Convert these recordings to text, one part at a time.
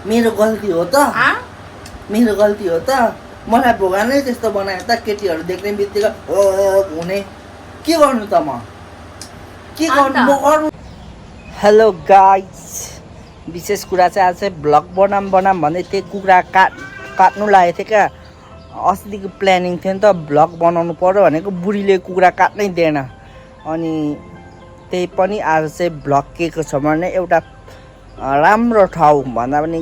मेरो गल्ती हो त मेरो गल्ती हो त मलाई भगवानले त्यस्तो बनायो त केटीहरू देख्ने बित्तिकै हुने के गर्नु त म के गर्नु म गर्नु हेलो गाइस विशेष कुरा चाहिँ आज चाहिँ भ्लग बनाम भन्दै त्यही कुखुरा काट्नु लागेको थियो क्या अस्तिको प्लानिङ थियो नि त भ्लग बनाउनु पर्यो भनेको बुढीले कुखुरा काट्नै दिएन अनि त्यही पनि आज चाहिँ भ्लग के को छ भने एउटा राम्रो ठाउँ भन्दा पनि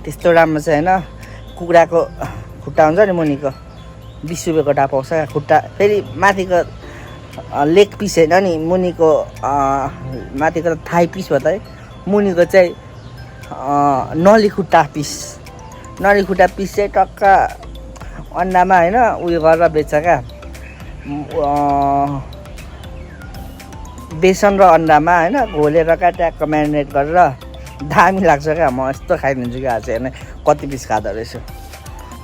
त्यस्तो राम्रो चाहिँ होइन कुखुराको खुट्टा हुन्छ नि मुनिको 20 रुपियाँको खुट्टा पाउँछ खुट्टा फेरि माथिको लेग पिस होइन नि मुनिको माथिको थाई पिस भयो त मुनिको चाहिँ नली खुट्टा पिस चाहिँ टक्क अन्डामा होइन उयो गरेर बेच्छ क्या बेसन र अन्डामा होइन घोलेर क्या ट्याक्क म्यारिनेट गरेर दामी लाग्छ क्या म यस्तो खाइदिन्छु क्या आज हेर्ने कति पिस खाँदो रहेछु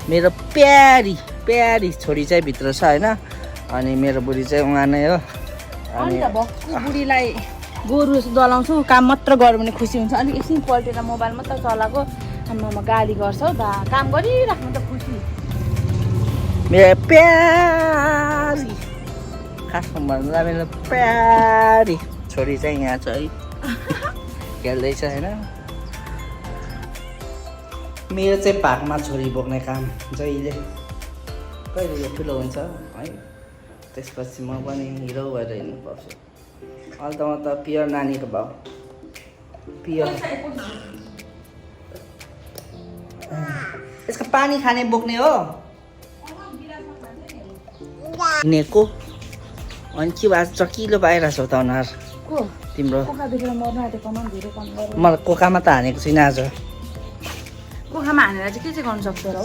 मेरो प्यारी छोरी चाहिँ भित्र छ होइन अनि मेरो बुढी चाहिँ उहाँ नै हो अनि बुढीलाई गोरु दलाउँछु काम मात्र गऱ्यो भने खुसी हुन्छ अलिक एकछिन पल्टेर मोबाइल मात्र चलाएको आमामा गाली गर्छ हौ दा काम गरिराख्नु त खुसी मेरो प्यारी खासमा भन्दा मेरो प्यारी छोरी चाहिँ यहाँ छ है खेल्दैछ होइन मेरो चाहिँ भागमा छोरी बोक्ने काम जहिले कहिले ठुलो हुन्छ है त्यसपछि म पनि हिरो भएर हिँड्नु पर्छ अहिले त म त पियर नानीको भाउ पियर यसको पानी खाने बोक्ने हो हिँडेको अनि के भएको चकिलो पाइरहेको छौ त अनुहार तिम्रो मलाई कोकामा त हानेको छुइनँ आज कोखामा हानेर चाहिँ के चाहिँ गर्नु सक्छ र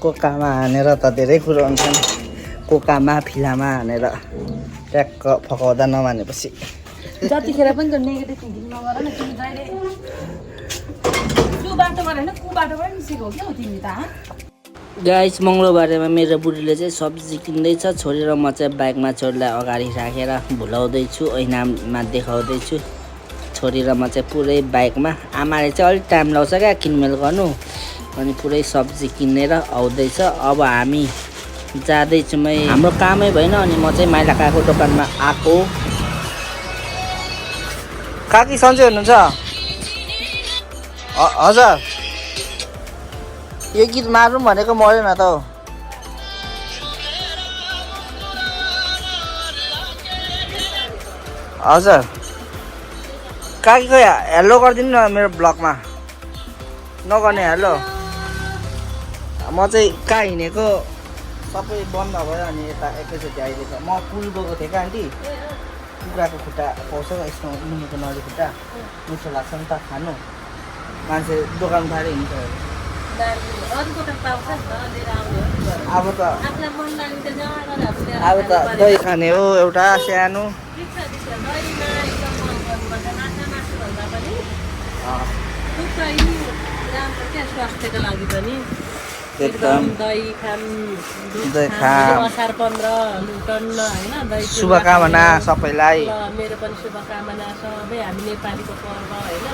कोकामा हानेर त धेरै कुरो हुन्छन् कोकामा फिलामा हानेर ट्याक्क फकाउँदा नमानेपछि जतिखेर पनि त नेगेटिभ थिङ्किङ नगर न तिमी जहिले त्यो बाटोबाट होइन कु बाटोबाट निस्केको हो क्या हो तिमी त गाइस मङ्गलबारमा मेरो बुढीले चाहिँ सब्जी किन्दैछ छोरी र म चाहिँ बाइकमा छोरीलाई अगाडि राखेर भुलाउँदैछु ऐनामा देखाउँदैछु छोरी र म चाहिँ पुरै बाइकमा आमाले चाहिँ अलिक टाइम लाउँछ क्या किनमेल गर्नु अनि पुरै सब्जी किनेर आउँदैछ अब हामी जाँदैछु हाम्रो कामै भएन अनि म चाहिँ माइला काकाको दोकानमा आएको काकी सन्चै हुनुहुन्छ हजुर यो गीत मारौँ भनेको मरेन त हौ हजुर काकीको हेलो गरिदिनु न मेरो ब्लगमा नगर्ने हेलो म चाहिँ कहाँ हिँडेको सबै बन्द भयो अनि यता एकैचोटि आइदिएछ म पुल गएको थिएँ क्या आन्टी कुखुराको खुट्टा पाउँछ यसमा मुनिको नली खुट्टा मिठो लाग्छ नि त खानु मान्छे दोकान उठाएर हिँड्छ अब त दही खाने हो एउटा सानो स्वास्थ्यको लागि पनि एकदम दही खाम असार 15 टन्न होइन दही शुभकामना सबैलाई मेरो पनि शुभकामना सबै हामी नेपालीको पर्व होइन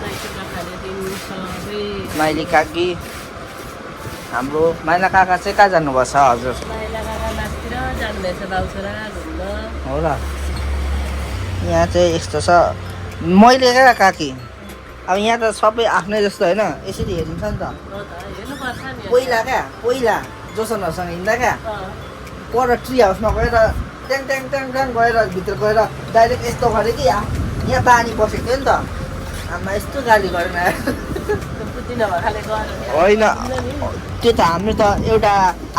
दही चुरा खाने दिन सबै माइली काकी हाम्रो माइला काका चाहिँ कहाँ जानुभएको छ हजुर माइला काका माथितिर जानुभएछ बाउछोरा घुम्न हो र यहाँ चाहिँ यस्तो छ मैले क्या काकी अब यहाँ त सबै आफ्नै जस्तो होइन यसरी हेरिन्छ नि त पहिला जोसनहरूसँग हिँड्दा क्या पर ट्री हाउसमा गएर ट्याङ ट्याङ ट्याङ ट्याङ गएर भित्र गएर डाइरेक्ट यस्तो गरेँ कि यहाँ पानी बसेको थियो नि त आमा यस्तो गाली गरेन होइन त्यो त हाम्रो त एउटा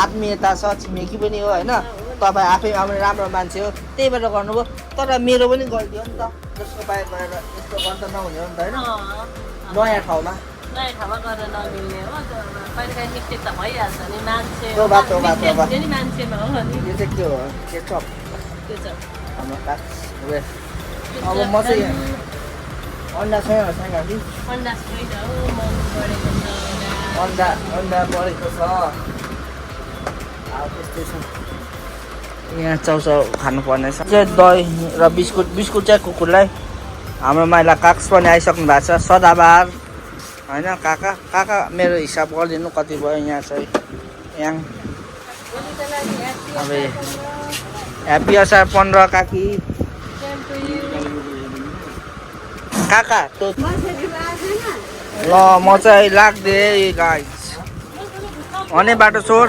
आत्मीयता छ छिमेकी पनि हो होइन तपाईँ आफै आउने राम्रो मान्छे हो त्यही भएर गर्नुभयो तर मेरो पनि गल्ती हो नि त जसको बाहिर गएर यस्तो गर्दा नहुने हो नि त होइन नयाँ ठाउँमा गरेर नमिल्ने हो कहिलेकाहीँ मिस्टेक त भइहाल्छ नि मान्छे मान्छेमा हो नि यो चाहिँ के हो के चप त्यो छ अब म चाहिँ अन्डा छैन सानो अन्डा छैन हो मन बढेको छ अन्डा बढेको छ अब त्यस्तै छ यहाँ चाउचाउ खानुपर्ने छ दही र बिस्कुट चाहिँ कुकुरलाई हाम्रो माइला काक्स पनि आइसक्नु भएको छ सदाबार होइन काका काका मेरो हिसाब गरिदिनु कति भयो यहाँ चाहिँ यहाँ अब ह्याप्पी असार 15 काकी काका ल म चाहिँ लाग्दै गाइस भने बाटो छोड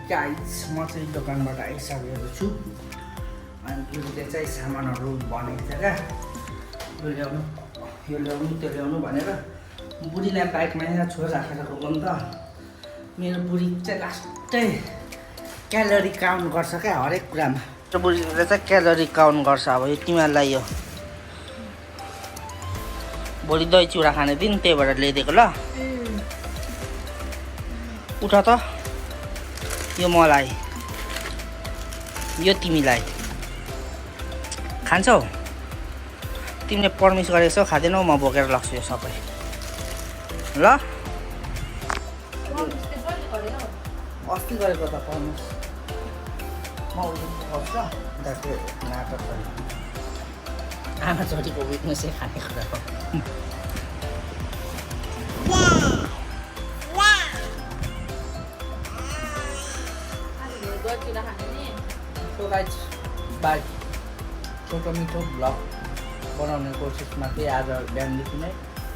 गाइस म चाहिँ दोकानबाट आइसकेको छु अनि बुढीले चाहिँ सामानहरू भनेको छ क्या यो ल्याउनु त्यो ल्याउनु भनेर बुढीलाई बाइकमा यहाँ छोड राखेर गएको नि त मेरो बुढी चाहिँ लास्टै क्यालोरी काउन्ट गर्छ क्या हरेक कुरामा बुढीले चाहिँ क्यालोरी काउन्ट गर्छ अब यो तिमीहरूलाई यो भोलि दही चिउरा खाने दिन त्यही भएर ल्याइदिएको ल उठ त यो मलाई यो तिमीलाई खान्छौ तिमीले पर्मिस गरेको छौ खाँदैनौ म बोकेर लग्छु यो सबै ल अस्ति गरेको त पर्मिस म गर्छ नाटक आमा छोरीको विकनेसै खाने कुरा हो बाई छोटो मिठो भ्लग बनाउने कोसिसमा चाहिँ आज बिहानदेखि नै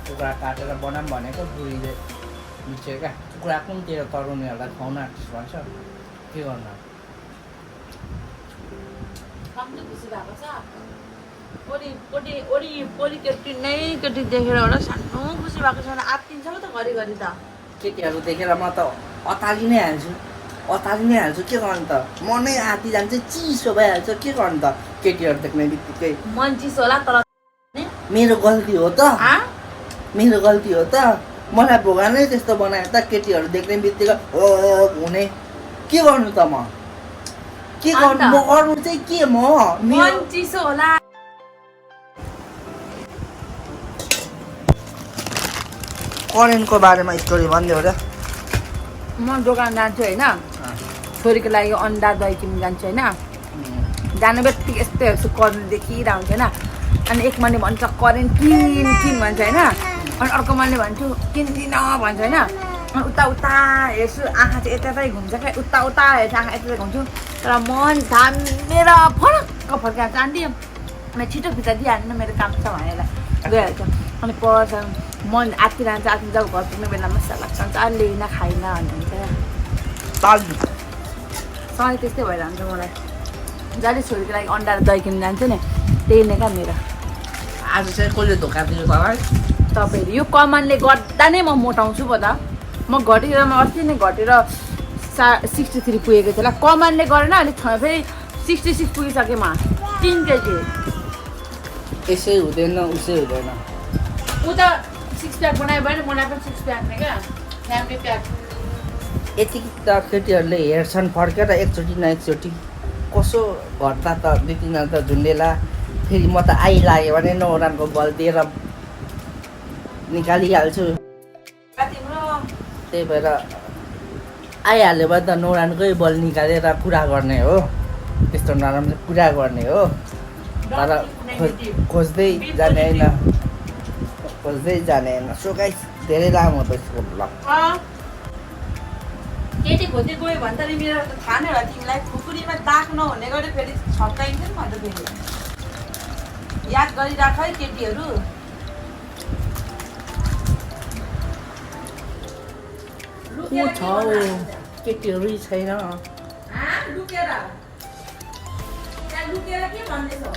कुखुरा काटेर बनाऊँ भनेको बुढीले बिर्स्यो क्या कुखुरा कुन तेरो तरुनीहरूलाई खुवाउन आर्टिस्ट भन्छ के गर्नु केटी देखेर होला सानो खुसी भएको छ भने आत्तिन्छ त घरिघरि त केटीहरू देखेर म त अतालि नै हाल्छु के गर्नु त मनै आत्ति जान्छ चिसो भइहाल्छ के गर्नु त केटीहरू देख्ने बित्तिकै मन चिसो होला तर मेरो गल्ती हो त मलाई भगवानै त्यस्तो बनायो त केटीहरू देख्ने बित्तिकै हुने के गर्नु त म गर्नु चाहिँ के मन चिसो होला करेन्टको बारेमा स्टोरी भनिदेऊ र म दोकान जान्छु होइन छोरीको लागि अन्डा दही किन्नु जान्छु होइन जाने बित्तिकै यस्तो हेर्छु करेन्ट देखिरहेको हुन्छ होइन अनि एक मान्छे भन्छ करेन्ट किन भन्छ होइन अनि अर्को मान्छे भन्छु किन्दिन भन्छ होइन अनि उता हेर्छु आँखा चाहिँ यता घुम्छ क्या उता हेर्छु आँखा यता घुम्छु तर मन थामेर फरक्क फर्काएको आन्टी अनि छिटो फिटा दिइहाल्नु मेरो काम छ भनेर गइहाल्छ अनि पर्छ मन आत्तिरहन्छ जब घर पुग्ने बेलामा सल्लाह लाग्छ लिन खाइन भन्नुहुन्छ सधैँ त्यस्तै भइरहन्छ मलाई जहिले छोरीको लागि अन्डा र दही किन्नु जान्छु नि त्यही नै क्या मेरो आज चाहिँ कसले धोका दियो तपाईँ तपाईँहरू यो कमानले गर्दा नै म मोटाउँछु पो त म अस्ति नै घटेर 63 पुगेको थियो होला कमानले गरेन अलिक फेरि 66 पुगिसकेँ म 3 केजी यसै हुँदैन उसै हुँदैन ऊ त 6 प्याक बनायो भने मलाई पनि 6 प्याक नै क्या फ्यामिली प्याक यति त केटीहरूले हेर्छन् फर्केर एकचोटि न एकचोटि कसो घट्दा त 2-3 त झुन्डेला फेरि म त आइलाग्यो भने नौरानको बल दिएर निकालिहाल्छु त्यही भएर आइहाल्यो भने त नौरानकै बल निकालेर कुरा गर्ने हो त्यस्तो नराम्रो कुरा गर्ने हो तर खोज्दै जाने होइन सो गाइस धेरै लामो त यसको ब्लग केटी खोज्दै गयो भने त मेरो त थाहा नै होला तिमीलाई खुकुरीमा दाग नहुने गरी फेरि छक्काइन्छ नि भन्दा फेरि याद गरिराख है केटीहरू को छ केटीहरू छैन लुकेर के भन्दैछौ